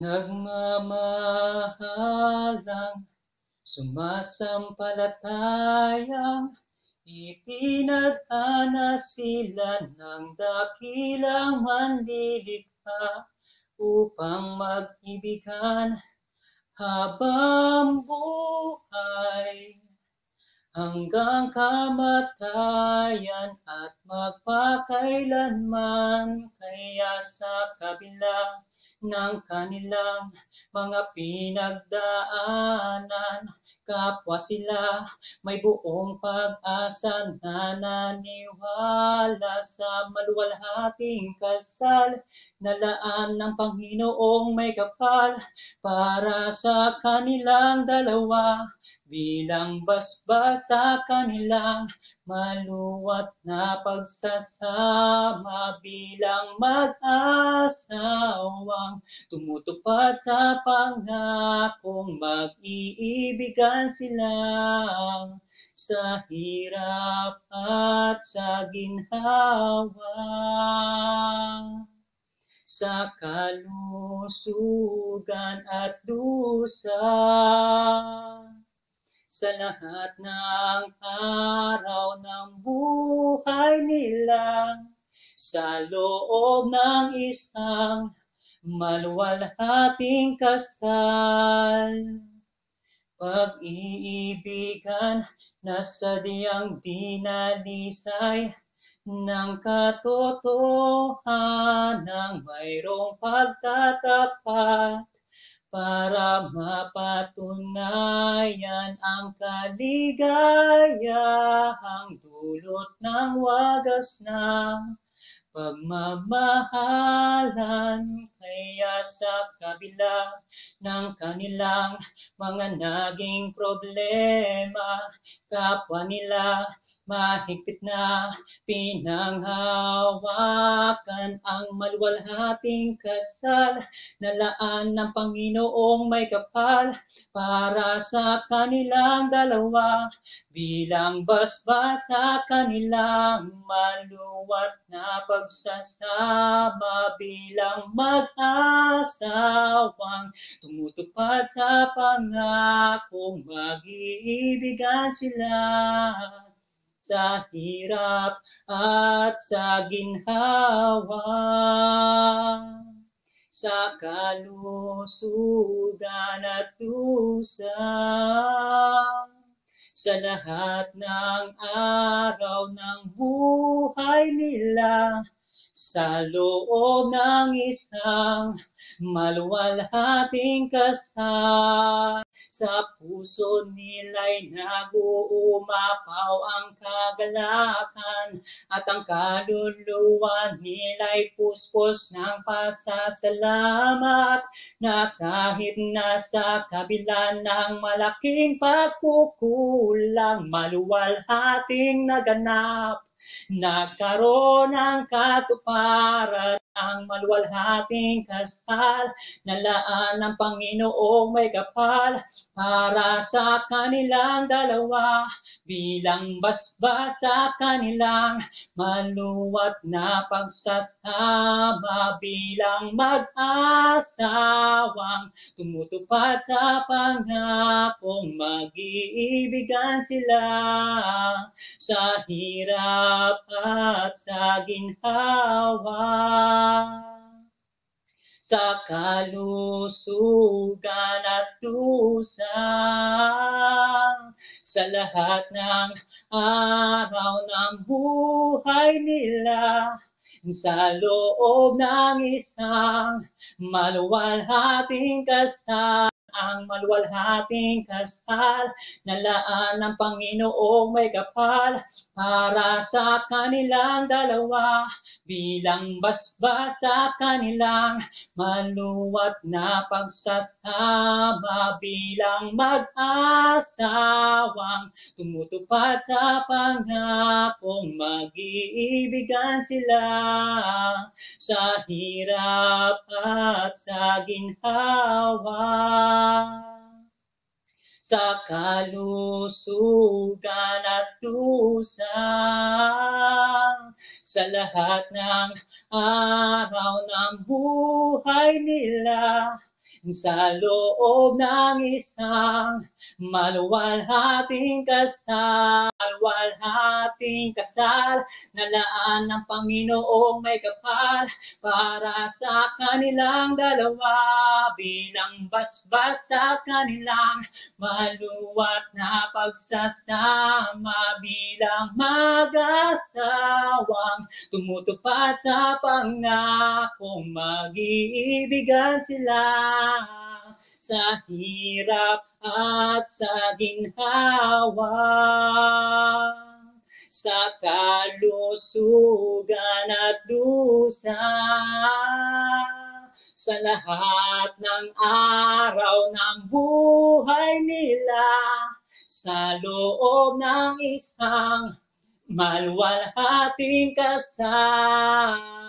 Nagmamahalang sumasampalatayang itinadhana sila ng dakilang manlilikha upang mag-ibigan habang buhay hanggang kamatayan at magpakailanman. Kaya sa kabila ng kanilang mga pinagdaanan, kapwa sila may buong pag-asa na naniwala sa maluwalhating kasal na laan ng Panginoong may kapal para sa kanilang dalawa, bilang basbas sa kanilang maluwat na pagsasama, bilang mag-asawang tumutupad sa pangakong mag-iibigan sila sa hirap at sa ginhawa, sa kalusugan at dusa. Sa lahat ng araw ng buhay nila, sa loob ng isang maluwalhating kasal, pag-iibigan na sadyang dinalisay ng katotohanan, mayroong pagtatapat para mapatunayan ang kaligayahang dulot ng wagas ng pagmamahalan. Kaya sa kabila ng kanilang mga naging problema, kapwa nila mahigpit na pinanghawakan ang maluwalhating kasal na laan ng Panginoong may kapal para sa kanilang dalawa, bilang basbas sa kanilang maluwat na pagsasama, bilang mag-asawang tumutupad sa pangakong mag-iibigan sila sa hirap at sa ginhawa, sa kalusugan at dusa. Sa lahat ng araw ng buhay nila, sa loob ng isang maluwalhating kasal, sa puso nila'y nag-uumapaw ang kagalakan at ang kaluluwa nila'y puspos ng pasasalamat, na kahit nasa kabila ng malaking pagkukulang, maluwalhating naganap, nagkaroon ng katuparan ang maluwalhating kasal na laan ng Panginoong may kapal para sa kanilang dalawa, bilang basbas sa kanilang maluwat na pagsasama, bilang mag-asawang tumutupad sa pangakong mag-iibigan sila sa hirap at sa ginhawa, sa kalusugan at dusa. Sa lahat ng araw ng buhay nila, sa loob ng isang maluwalhating kasal, ang maluwalhating kasal na laan ng Panginoong may kapal para sa kanilang dalawa, bilang basbas sa kanilang maluwat na pagsasama, bilang mag-asawang tumutupad sa pangakong mag-iibigan sila sa hirap at sa ginhawa, sa kalusugan at dusa. Sa lahat ng araw ng buhay nila, sa loob ng isang maluwalhating kasal, nalaan ng Panginoong may kapal para sa kanilang dalawa, bilang basbas sa kanilang maluwat na pagsasama, bilang mag-asawang tumutupad sa pangakong mag-iibigan sila sa hirap at sa ginhawa, sa kalusugan at dusa, sa lahat ng araw ng buhay nila, sa loob ng isang maluwalhating kasal.